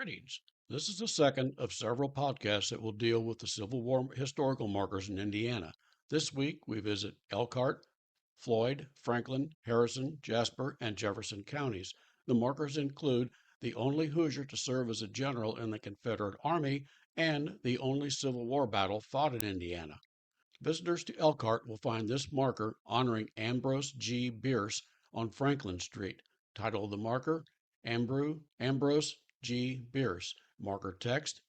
Greetings. This is the second of several podcasts that will deal with the Civil War historical markers in Indiana. This week, we visit Elkhart, Floyd, Franklin, Harrison, Jasper, and Jefferson counties. The markers include the only Hoosier to serve as a general in the Confederate Army and the only Civil War battle fought in Indiana. Visitors to Elkhart will find this marker honoring Ambrose G. Bierce on Franklin Street. Title of the marker, Ambrose G. Bierce. Marker text,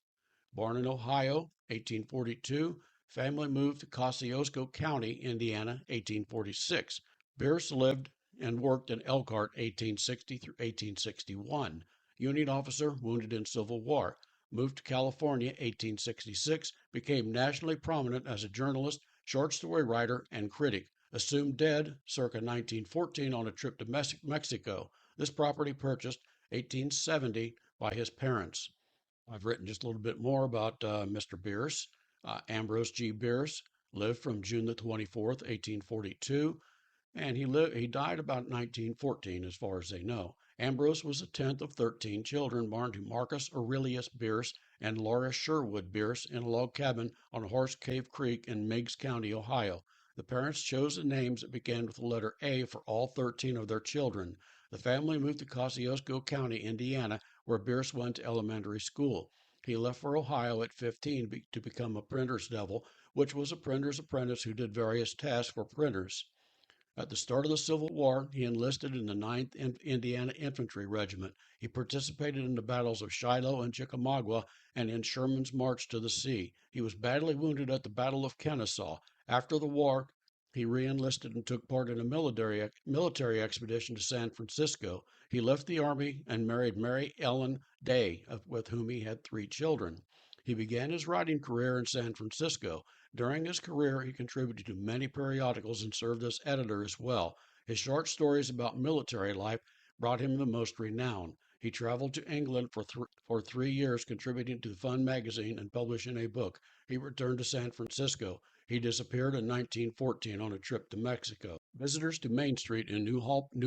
born in Ohio, 1842. Family moved to Kosciuszko County, Indiana, 1846. Bierce lived and worked in Elkhart, 1860 through 1861. Union officer, wounded in Civil War. Moved to California, 1866, became nationally prominent as a journalist, short story writer, and critic. Assumed dead circa 1914 on a trip to Mexico. This property purchased 1870 by his parents. I've written just a little bit more about Mr. Bierce. Ambrose G. Bierce lived from June the 24th, 1842, and he died about 1914 as far as they know. Ambrose was the 10th of 13 children born to Marcus Aurelius Bierce and Laura Sherwood Bierce in a log cabin on Horse Cave Creek in Meigs County, Ohio. The parents chose the names that began with the letter A for all 13 of their children. The family moved to Kosciuszko County, Indiana, where Bierce went to elementary school. He left for Ohio at 15 to become a printer's devil, which was a printer's apprentice who did various tasks for printers. At the start of the Civil War, he enlisted in the 9th Indiana Infantry Regiment. He participated in the battles of Shiloh and Chickamauga and in Sherman's march to the sea. He was badly wounded at the Battle of Kennesaw. After the war, he re-enlisted and took part in a military expedition to San Francisco. He left the Army and married Mary Ellen Day, with whom he had 3 children. He began his writing career in San Francisco. During his career, he contributed to many periodicals and served as editor as well. His short stories about military life brought him the most renown. He traveled to England for 3 years, contributing to the Fun magazine and publishing a book. He returned to San Francisco. He disappeared in 1914 on a trip to Mexico. Visitors to Main Street in New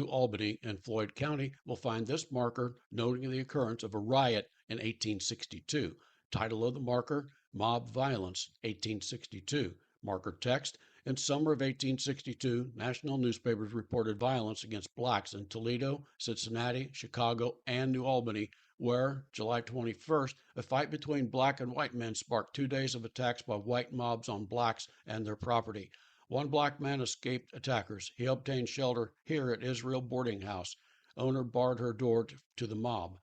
Albany and Floyd County will find this marker noting the occurrence of a riot in 1862. Title of the marker, Mob Violence, 1862. Marker text, in summer of 1862, national newspapers reported violence against blacks in Toledo, Cincinnati, Chicago, and New Albany, where, July 21st, a fight between black and white men sparked 2 days of attacks by white mobs on blacks and their property. One black man escaped attackers. He obtained shelter here at Israel Boarding House. Owner barred her door to the mob.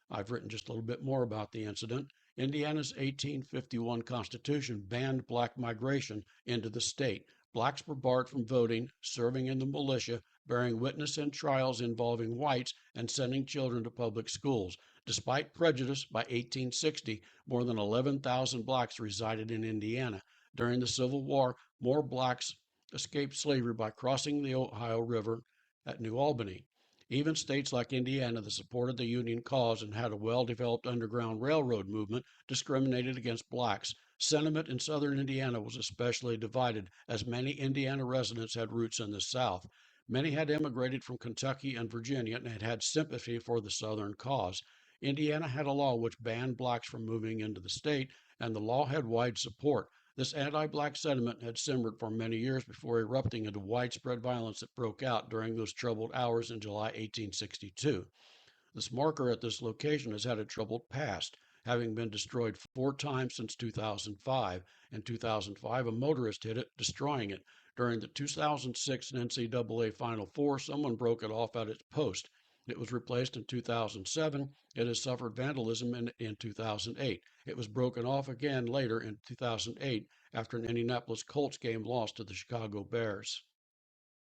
I've written just a little bit more about the incident. Indiana's 1851 Constitution banned black migration into the state. Blacks were barred from voting, serving in the militia, bearing witness in trials involving whites, and sending children to public schools. Despite prejudice, by 1860, more than 11,000 blacks resided in Indiana. During the Civil War, more blacks escaped slavery by crossing the Ohio River at New Albany. Even states like Indiana that supported the Union cause and had a well-developed Underground Railroad movement discriminated against blacks. Sentiment in southern Indiana was especially divided, as many Indiana residents had roots in the South. Many had immigrated from Kentucky and Virginia and had had sympathy for the Southern cause. Indiana had a law which banned blacks from moving into the state, and the law had wide support. This anti-black sentiment had simmered for many years before erupting into widespread violence that broke out during those troubled hours in July 1862. This marker at this location has had a troubled past, having been destroyed 4 times since 2005. In 2005, a motorist hit it, destroying it. During the 2006 NCAA Final Four, someone broke it off at its post. It was replaced in 2007. It has suffered vandalism in 2008. It was broken off again later in 2008 after an Indianapolis Colts game lost to the Chicago Bears.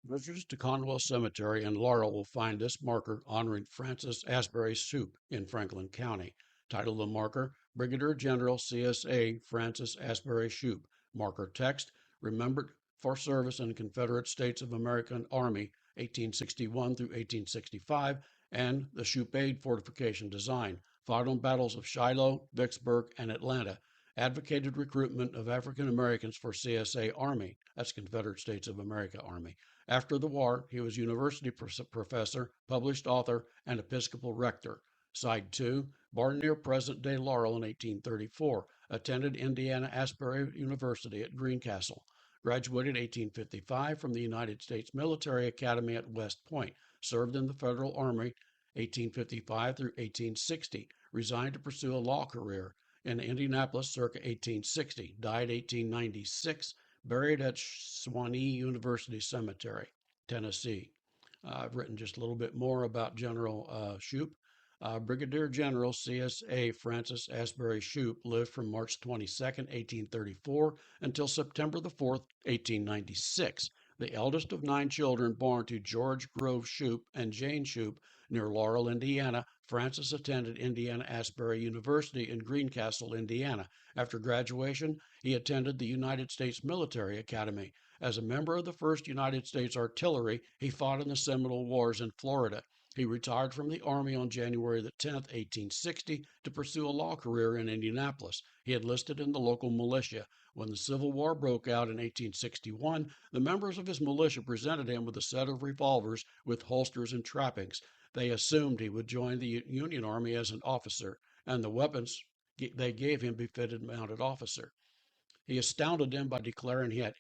Visitors to Conwell Cemetery in Laurel will find this marker honoring Francis Asbury Shoup in Franklin County. Title of the marker, Brigadier General CSA Francis Asbury Shoup. Marker text, remembered for service in the Confederate States of American Army, 1861 through 1865, and the Shoup Aid fortification design. Fought on battles of Shiloh, Vicksburg, and Atlanta. Advocated recruitment of African Americans for CSA Army, that's Confederate States of America Army. After the war, he was university professor, published author, and Episcopal rector. Side 2, born near present-day Laurel in 1834, attended Indiana Asbury University at Greencastle, graduated 1855 from the United States Military Academy at West Point, served in the Federal Army 1855 through 1860, resigned to pursue a law career in Indianapolis circa 1860, died 1896, buried at Shawnee University Cemetery, Tennessee. I've written just a little bit more about General Shoup. Brigadier General CSA Francis Asbury Shoup lived from March 22, 1834 until September the 4th, 1896. The eldest of 9 children born to George Grove Shoup and Jane Shoup near Laurel, Indiana, Francis attended Indiana Asbury University in Greencastle, Indiana. After graduation, he attended the United States Military Academy. As a member of the 1st United States Artillery, he fought in the Seminole Wars in Florida. He retired from the Army on January the 10th, 1860, to pursue a law career in Indianapolis. He enlisted in the local militia. When the Civil War broke out in 1861, the members of his militia presented him with a set of revolvers with holsters and trappings. They assumed he would join the Union Army as an officer, and the weapons they gave him befitted mounted officer. He astounded them by declaring he had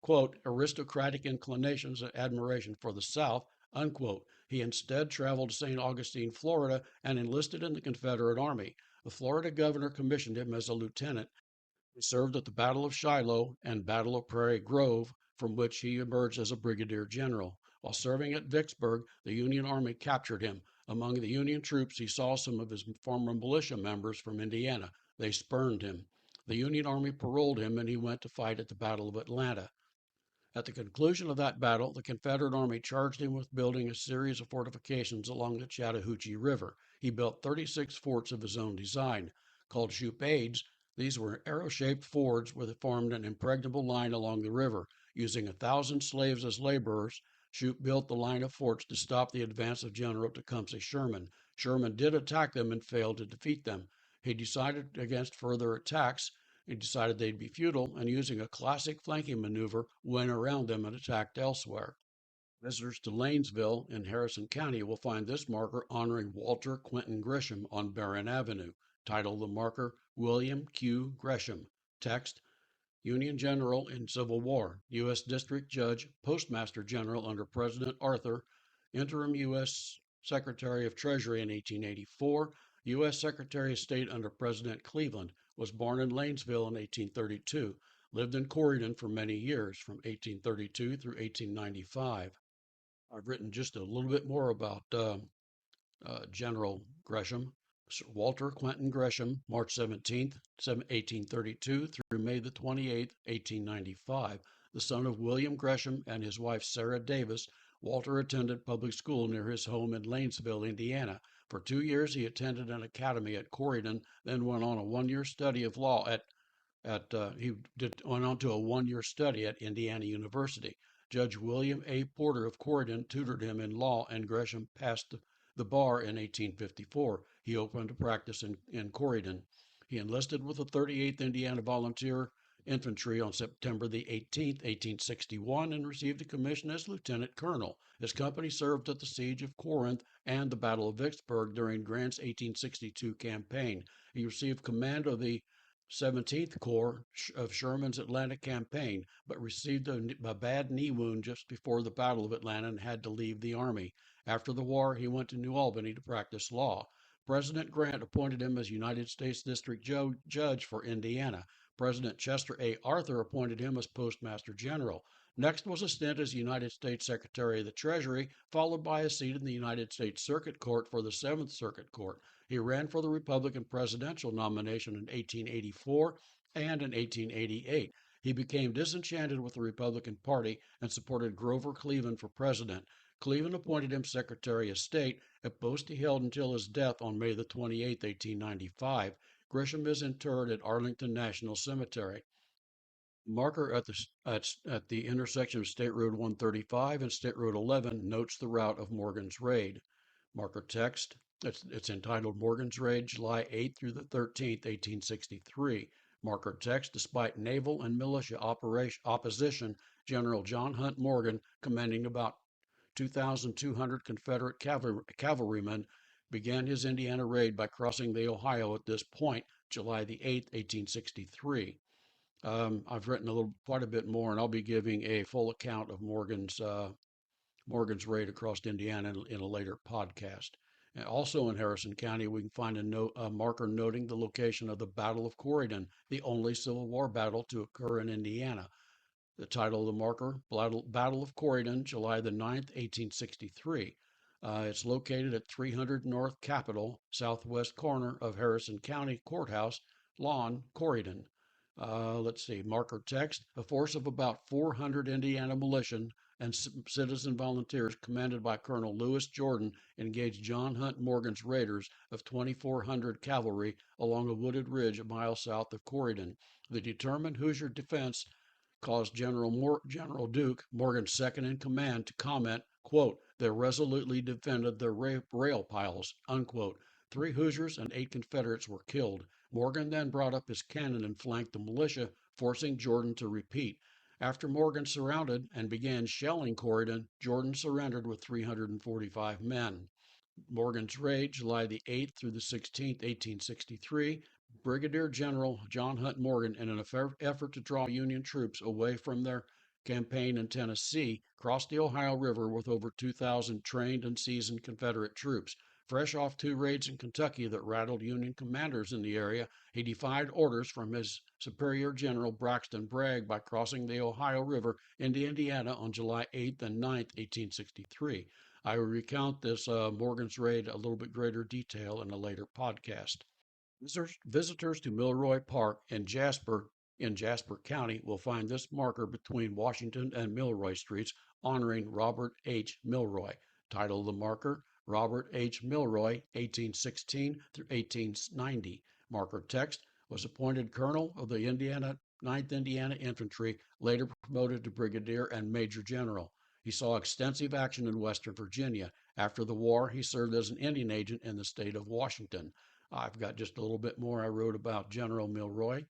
quote, aristocratic inclinations and admiration for the South, unquote. He instead traveled to St. Augustine, Florida, and enlisted in the Confederate Army. The Florida governor commissioned him as a lieutenant. He served at the Battle of Shiloh and Battle of Prairie Grove, from which he emerged as a brigadier general. While serving at Vicksburg, the Union Army captured him. Among the Union troops, he saw some of his former militia members from Indiana. They spurned him. The Union Army paroled him, and he went to fight at the Battle of Atlanta. At the conclusion of that battle, the Confederate Army charged him with building a series of fortifications along the Chattahoochee River. He built 36 forts of his own design. Called Choupades, these were arrow-shaped forts that formed an impregnable line along the river. Using 1,000 slaves as laborers, Shoup built the line of forts to stop the advance of General Tecumseh Sherman. Sherman did attack them and failed to defeat them. He decided against further attacks. He decided they'd be futile, and using a classic flanking maneuver, went around them and attacked elsewhere. Visitors to Lanesville in Harrison County will find this marker honoring Walter Quentin Gresham on Barron Avenue. Title of the marker, William Q. Gresham. Text, Union General in Civil War, U.S. District Judge, Postmaster General under President Arthur, Interim U.S. Secretary of Treasury in 1884, U.S. Secretary of State under President Cleveland, was born in Lanesville in 1832, lived in Corydon for many years, from 1832 through 1895. I've written just a little bit more about General Gresham. Walter Quentin Gresham, March 17th, 1832 through May the 28th, 1895. The son of William Gresham and his wife Sarah Davis, Walter attended public school near his home in Lanesville, Indiana. For 2 years, he attended an academy at Corydon, then went on a 1-year study of law went on to a 1-year study at Indiana University. Judge William A. Porter of Corydon tutored him in law, and Gresham passed the bar in 1854. He opened a practice in Corydon. He enlisted with the 38th Indiana Volunteer Infantry on September the 18th, 1861, and received a commission as lieutenant colonel. His company served at the Siege of Corinth and the Battle of Vicksburg during Grant's 1862 campaign. He received command of the 17th Corps of Sherman's Atlanta campaign, but received a bad knee wound just before the Battle of Atlanta and had to leave the Army. After the war, he went to New Albany to practice law. President Grant appointed him as United States District Judge for Indiana. President Chester A. Arthur appointed him as Postmaster General. Next was a stint as United States Secretary of the Treasury, followed by a seat in the United States Circuit Court for the 7th Circuit Court. He ran for the Republican presidential nomination in 1884 and in 1888. He became disenchanted with the Republican Party and supported Grover Cleveland for president. Cleveland appointed him Secretary of State, a post he held until his death on May the 28th, 1895. Gresham is interred at Arlington National Cemetery. Marker at the intersection of State Road 135 and State Road 11 notes the route of Morgan's raid. Marker text, it's entitled Morgan's Raid, July 8th through the 13th, 1863. Marker text, despite naval and militia opposition, General John Hunt Morgan, commanding about 2,200 Confederate cavalrymen, began his Indiana raid by crossing the Ohio at this point, July the 8th, 1863. I've written quite a bit more, and I'll be giving a full account of Morgan's raid across Indiana in a later podcast. And also in Harrison County, we can find a marker noting the location of the Battle of Corydon, the only Civil War battle to occur in Indiana. The title of the marker, Battle of Corydon, July the 9th, 1863. It's located at 300 North Capitol, southwest corner of Harrison County Courthouse, Lawn, Corydon. Let's see, marker text. A force of about 400 Indiana militia and citizen volunteers commanded by Colonel Lewis Jordan engaged John Hunt Morgan's raiders of 2,400 cavalry along a wooded ridge a mile south of Corydon. The determined Hoosier defense caused General Duke, Morgan's second in command, to comment, quote, "They resolutely defended their rail piles," unquote. 3 Hoosiers and 8 Confederates were killed. Morgan then brought up his cannon and flanked the militia, forcing Jordan to retreat. After Morgan surrounded and began shelling Corydon, Jordan surrendered with 345 men. Morgan's raid, July the 8th through the 16th, 1863. Brigadier General John Hunt Morgan, in an effort to draw Union troops away from their campaign in Tennessee, crossed the Ohio River with over 2,000 trained and seasoned Confederate troops. Fresh off 2 raids in Kentucky that rattled Union commanders in the area, he defied orders from his superior general Braxton Bragg by crossing the Ohio River into Indiana on July 8th and 9th, 1863. I will recount this Morgan's raid a little bit greater detail in a later podcast. Visitors to Milroy Park in Jasper County will find this marker between Washington and Milroy Streets honoring Robert H. Milroy. Title of the marker, Robert H. Milroy, 1816 through 1890. Marker text, was appointed colonel of the 9th Indiana Infantry, later promoted to brigadier and major general. He saw extensive action in Western Virginia. After the war, he served as an Indian agent in the state of Washington. I've got just a little bit more I wrote about General Milroy.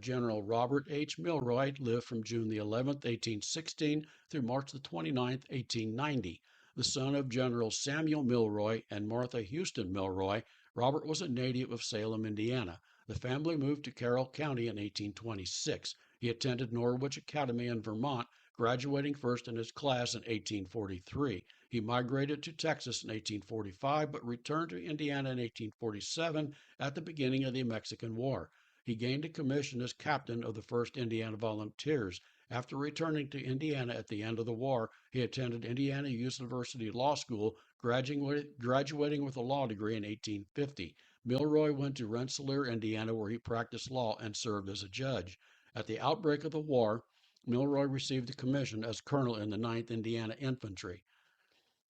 General Robert H. Milroy lived from June the 11th, 1816 through March the 29th, 1890. The son of General Samuel Milroy and Martha Houston Milroy, Robert was a native of Salem, Indiana. The family moved to Carroll County in 1826. He attended Norwich Academy in Vermont, graduating first in his class in 1843. He migrated to Texas in 1845, but returned to Indiana in 1847 at the beginning of the Mexican War. He gained a commission as captain of the 1st Indiana Volunteers. After returning to Indiana at the end of the war, he attended Indiana University Law School, graduating with a law degree in 1850. Milroy went to Rensselaer, Indiana, where he practiced law and served as a judge. At the outbreak of the war, Milroy received a commission as colonel in the 9th Indiana Infantry.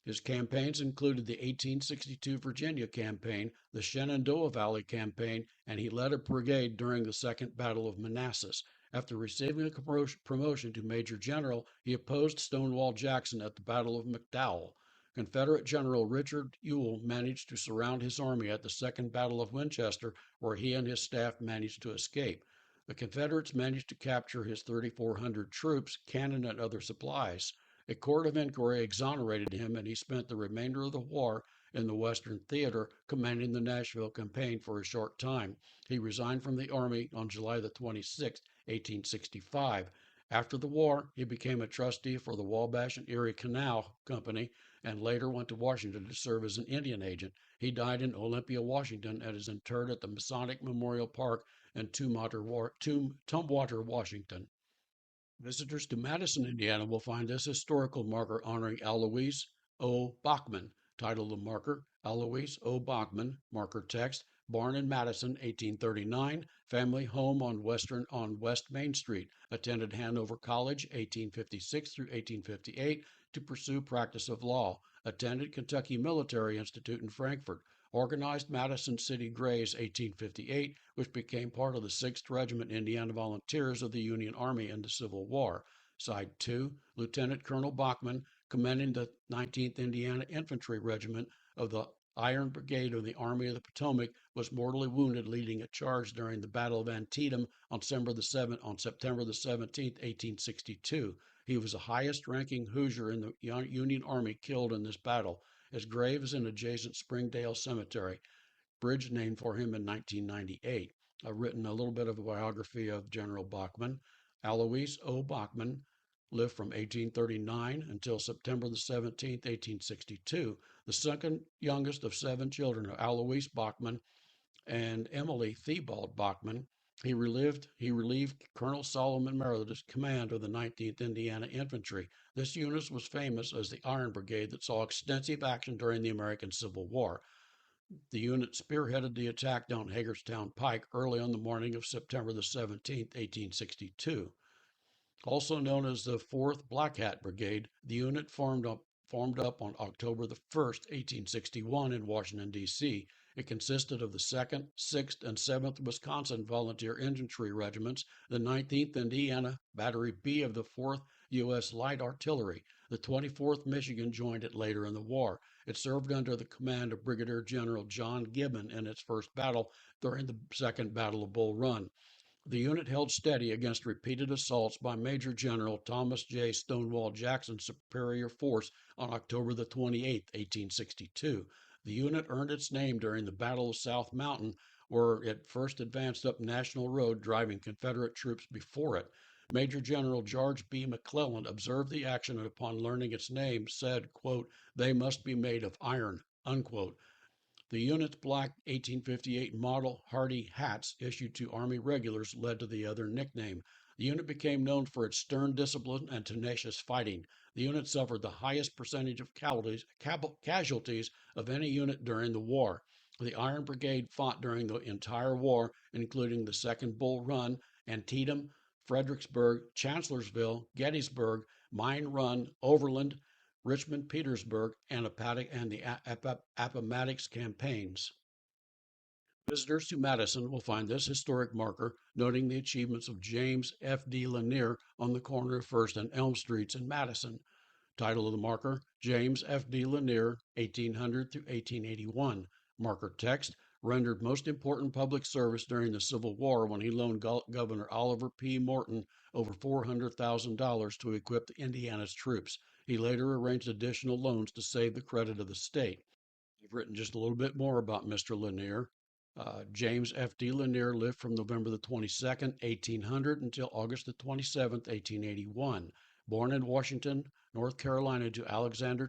His campaigns included the 1862 Virginia campaign, the Shenandoah Valley campaign, and he led a brigade during the Second Battle of Manassas. After receiving a promotion to Major General, he opposed Stonewall Jackson at the Battle of McDowell. Confederate General Richard Ewell managed to surround his army at the Second Battle of Winchester, where he and his staff managed to escape. The Confederates managed to capture his 3,400 troops, cannon, and other supplies. A court of inquiry exonerated him, and he spent the remainder of the war in the Western Theater, commanding the Nashville campaign for a short time. He resigned from the Army on July the 26th, 1865. After the war, he became a trustee for the Wabash and Erie Canal Company and later went to Washington to serve as an Indian agent. He died in Olympia, Washington, and is interred at the Masonic Memorial Park in Tumwater, Washington. Visitors to Madison, Indiana will find this historical marker honoring Alois O. Bachmann. Title of the marker, Alois O. Bachmann. Marker text, born in Madison, 1839, family home on West Main Street. Attended Hanover College, 1856 through 1858, to pursue practice of law. Attended Kentucky Military Institute in Frankfort. Organized Madison City Grays, 1858, which became part of the 6th Regiment Indiana Volunteers of the Union Army in the Civil War. Side 2, Lieutenant Colonel Bachmann, commanding the 19th Indiana Infantry Regiment of the Iron Brigade of the Army of the Potomac, was mortally wounded leading a charge during the Battle of Antietam on September the 17th, 1862. He was the highest-ranking Hoosier in the Union Army killed in this battle. His grave is in adjacent Springdale Cemetery, bridge named for him in 1998. I've written a little bit of a biography of General Bachmann. Alois O. Bachmann lived from 1839 until September the 17th, 1862, the second youngest of seven children of Alois Bachmann and Emily Theobald Bachmann. He relieved Colonel Solomon Meredith's command of the 19th Indiana Infantry. This unit was famous as the Iron Brigade that saw extensive action during the American Civil War. The unit spearheaded the attack down Hagerstown Pike early on the morning of September the 17th, 1862. Also known as the 4th Black Hat Brigade, the unit formed up on October the 1st, 1861 in Washington, D.C. It consisted of the 2nd, 6th, and 7th Wisconsin Volunteer Infantry Regiments, the 19th Indiana Battery B of the 4th U.S. Light Artillery. The 24th Michigan joined it later in the war. It served under the command of Brigadier General John Gibbon in its first battle during the Second Battle of Bull Run. The unit held steady against repeated assaults by Major General Thomas J. Stonewall Jackson's superior force on October the 28th, 1862. The unit earned its name during the Battle of South Mountain, where it first advanced up National Road, driving Confederate troops before it. Major General George B. McClellan observed the action and upon learning its name said, quote, "They must be made of iron," unquote. The unit's black 1858 model Hardie hats issued to Army regulars led to the other nickname. The unit became known for its stern discipline and tenacious fighting. The unit suffered the highest percentage of casualties of any unit during the war. The Iron Brigade fought during the entire war, including the Second Bull Run, Antietam, Fredericksburg, Chancellorsville, Gettysburg, Mine Run, Overland, Richmond, Petersburg, and the Appomattox campaigns. Visitors to Madison will find this historic marker noting the achievements of James F. D. Lanier on the corner of First and Elm Streets in Madison. Title of the marker, James F. D. Lanier, 1800 through 1881. Marker text, rendered most important public service during the Civil War when he loaned Governor Oliver P. Morton over $400,000 to equip the Indiana's troops. He later arranged additional loans to save the credit of the state. I've written just a little bit more about Mr. Lanier. James F. D. Lanier lived from November the 22nd, 1800 until August the 27th, 1881. Born in Washington, North Carolina to Alexander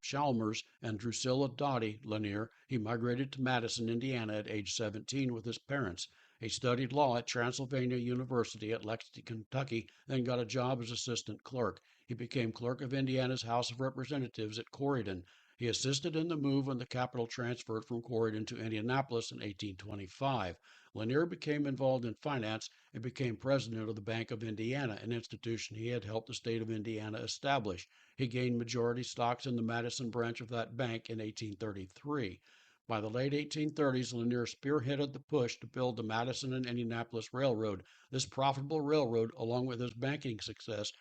Chalmers and Drusilla Dottie Lanier, he migrated to Madison, Indiana at age 17 with his parents. He studied law at Transylvania University at Lexington, Kentucky, then got a job as assistant clerk. He became clerk of Indiana's House of Representatives at Corydon. He assisted in the move when the capital transferred from Corydon to Indianapolis in 1825. Lanier became involved in finance and became president of the Bank of Indiana, an institution he had helped the state of Indiana establish. He gained majority stocks in the Madison branch of that bank in 1833. By the late 1830s, Lanier spearheaded the push to build the Madison and Indianapolis Railroad. This profitable railroad, along with his banking success,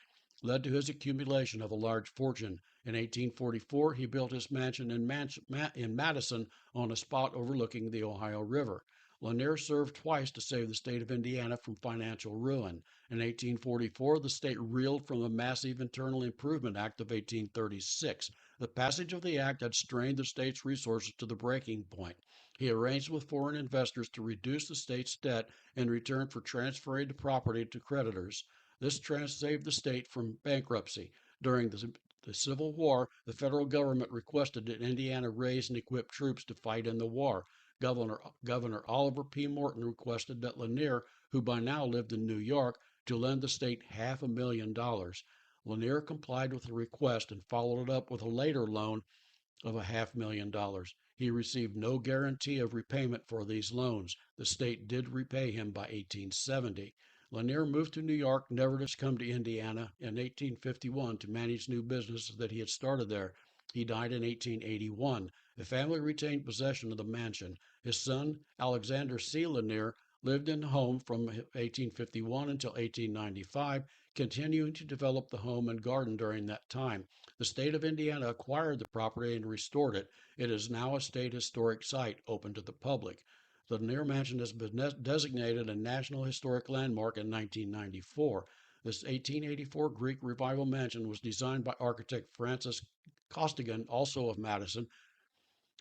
led to his accumulation of a large fortune. In 1844, he built his mansion in Madison on a spot overlooking the Ohio River. Lanier served twice to save the state of Indiana from financial ruin. In 1844, the state reeled from the massive Internal Improvement Act of 1836. The passage of the act had strained the state's resources to the breaking point. He arranged with foreign investors to reduce the state's debt in return for transferring the property to creditors. This saved the state from bankruptcy. During the Civil War, the federal government requested that Indiana raise and equip troops to fight in the war. Governor Oliver P. Morton requested that Lanier, who by now lived in New York, to lend the state $500,000. Lanier complied with the request and followed it up with a later loan of $500,000. He received no guarantee of repayment for these loans. The state did repay him by 1870. Lanier moved to New York, never to come to Indiana, in 1851 to manage new businesses that he had started there. He died in 1881. The family retained possession of the mansion. His son, Alexander C. Lanier, lived in the home from 1851 until 1895, continuing to develop the home and garden during that time. The state of Indiana acquired the property and restored it. It is now a state historic site open to the public. The Lanier Mansion has been designated a National Historic Landmark in 1994. This 1884 Greek Revival mansion was designed by architect Francis Costigan, also of Madison,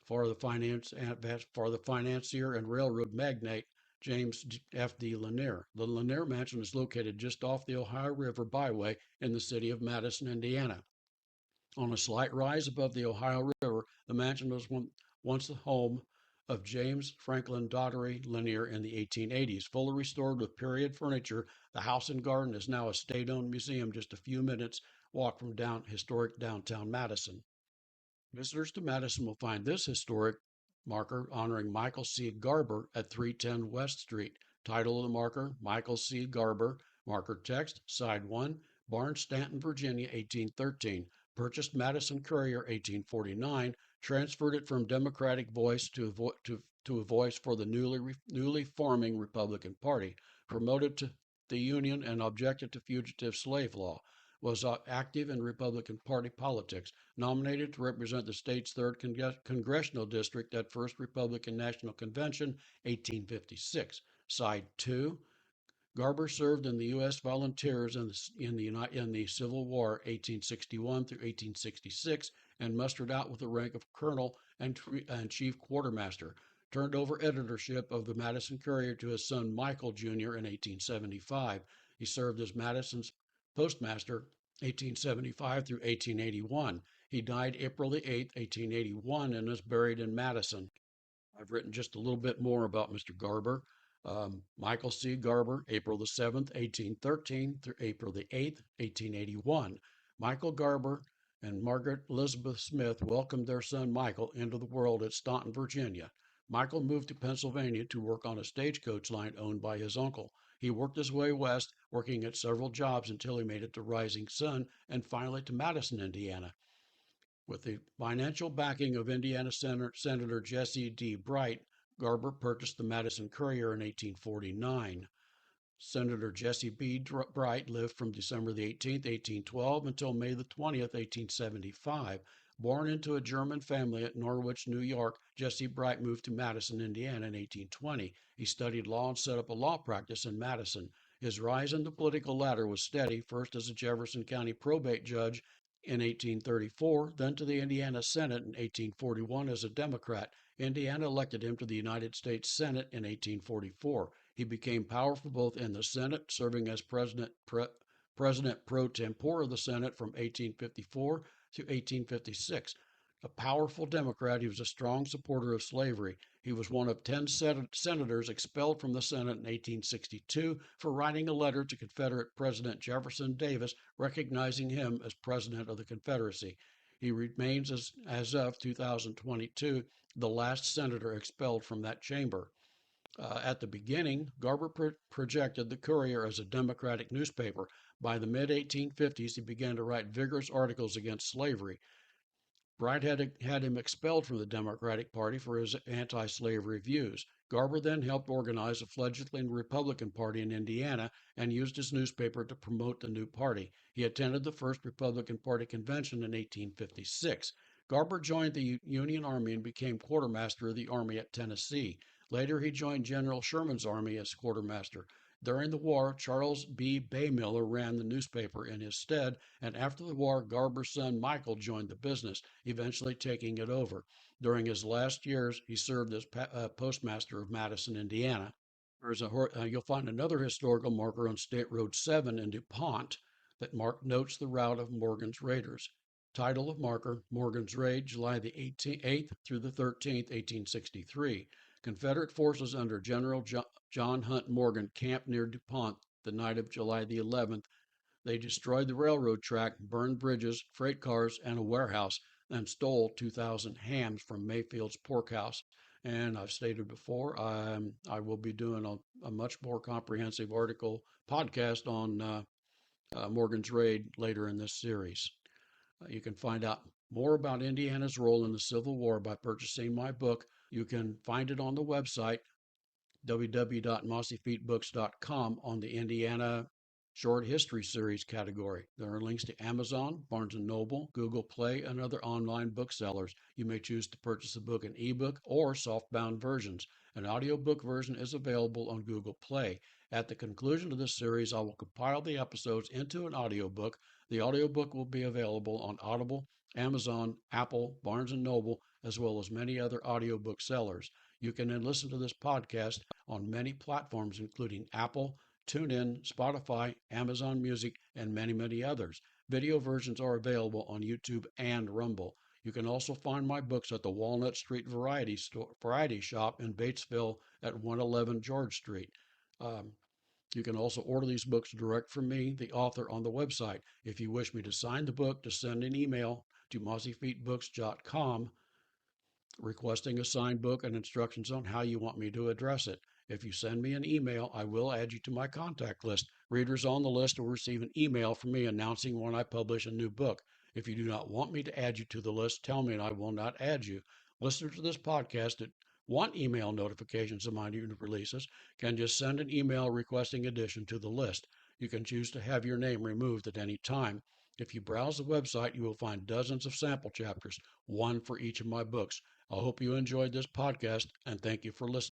for the financier and railroad magnate James F. D. Lanier. The Lanier Mansion is located just off the Ohio River Byway in the city of Madison, Indiana. On a slight rise above the Ohio River, the mansion was once the home of James Franklin Daugherty Lanier in the 1880s. Fully restored with period furniture, the house and garden is now a state-owned museum just a few minutes walk from historic downtown Madison. Visitors to Madison will find this historic marker honoring Michael C. Garber at 310 West Street. Title of the marker, Michael C. Garber. Marker text, Side 1, Barnes, Stanton, Virginia, 1813. Purchased Madison Courier, 1849. Transferred it from Democratic voice to a voice for the newly forming Republican Party. Promoted to the Union and objected to fugitive slave law. Was active in Republican Party politics, nominated to represent the state's 3rd congressional district at First Republican National Convention, 1856. Side 2, Garber served in the U.S. Volunteers in the Civil War, 1861 through 1866, and mustered out with the rank of colonel and chief quartermaster. Turned over editorship of the Madison Courier to his son Michael Jr. in 1875. He served as Madison's postmaster 1875 through 1881. He died April the 8th, 1881, and is buried in Madison. I've written just a little bit more about Mr. Garber. Michael C. Garber, April the 7th, 1813 through April the 8th, 1881. Michael Garber and Margaret Elizabeth Smith welcomed their son Michael into the world at Staunton, Virginia. Michael moved to Pennsylvania to work on a stagecoach line owned by his uncle. He worked his way west, working at several jobs until he made it to Rising Sun and finally to Madison, Indiana. With the financial backing of Indiana Senator Jesse D. Bright, Garber purchased the Madison Courier in 1849. Senator Jesse B. Bright lived from December the 18th, 1812 until May the 20th, 1875. Born into a German family at Norwich, New York, Jesse Bright moved to Madison, Indiana in 1820. He studied law and set up a law practice in Madison. His rise in the political ladder was steady, first as a Jefferson County probate judge in 1834, then to the Indiana Senate in 1841 as a Democrat. Indiana elected him to the United States Senate in 1844. He became powerful both in the Senate, serving as President pro tempore of the Senate from 1854 to 1856. A powerful Democrat, he was a strong supporter of slavery. He was one of 10 senators expelled from the Senate in 1862 for writing a letter to Confederate President Jefferson Davis recognizing him as President of the Confederacy. He remains, as of 2022, the last senator expelled from that chamber. At the beginning, Garber projected the Courier as a Democratic newspaper. By the mid-1850s, he began to write vigorous articles against slavery. Bright had him expelled from the Democratic Party for his anti-slavery views. Garber then helped organize a fledgling Republican Party in Indiana and used his newspaper to promote the new party. He attended the first Republican Party convention in 1856. Garber joined the Union Army and became quartermaster of the army at Tennessee. Later, he joined General Sherman's army as quartermaster. During the war, Charles B. Baymiller ran the newspaper in his stead, and after the war, Garber's son Michael joined the business, eventually taking it over. During his last years, he served as postmaster of Madison, Indiana. You'll find another historical marker on State Road 7 in DuPont that notes the route of Morgan's raiders. Title of marker, Morgan's Raid, July the 8th through the 13th, 1863. Confederate forces under General John Hunt Morgan camped near DuPont the night of July the 11th. They destroyed the railroad track, burned bridges, freight cars, and a warehouse, and stole 2,000 hams from Mayfield's Pork House. And I've stated before, I will be doing a much more comprehensive podcast on Morgan's Raid later in this series. You can find out more about Indiana's role in the Civil War by purchasing my book. You can find it on the website, www.mossyfeetbooks.com, on the Indiana Short History Series category. There are links to Amazon, Barnes & Noble, Google Play, and other online booksellers. You may choose to purchase the book in ebook or softbound versions. An audiobook version is available on Google Play. At the conclusion of this series, I will compile the episodes into an audiobook. The audiobook will be available on Audible, Amazon, Apple, Barnes & Noble, as well as many other audiobook sellers. You can then listen to this podcast on many platforms, including Apple, TuneIn, Spotify, Amazon Music, and many, many others. Video versions are available on YouTube and Rumble. You can also find my books at the Walnut Street Variety Shop in Batesville at 111 George Street. Um, you can also order these books direct from me, the author, on the website. If you wish me to sign the book, to send an email to mossyfeetbooks.com requesting a signed book and instructions on how you want me to address it. If you send me an email, I will add you to my contact list. Readers on the list will receive an email from me announcing when I publish a new book. If you do not want me to add you to the list, tell me and I will not add you. Listeners to this podcast that want email notifications of my new releases can just send an email requesting addition to the list. You can choose to have your name removed at any time. If you browse the website, you will find dozens of sample chapters, one for each of my books. I hope you enjoyed this podcast and thank you for listening.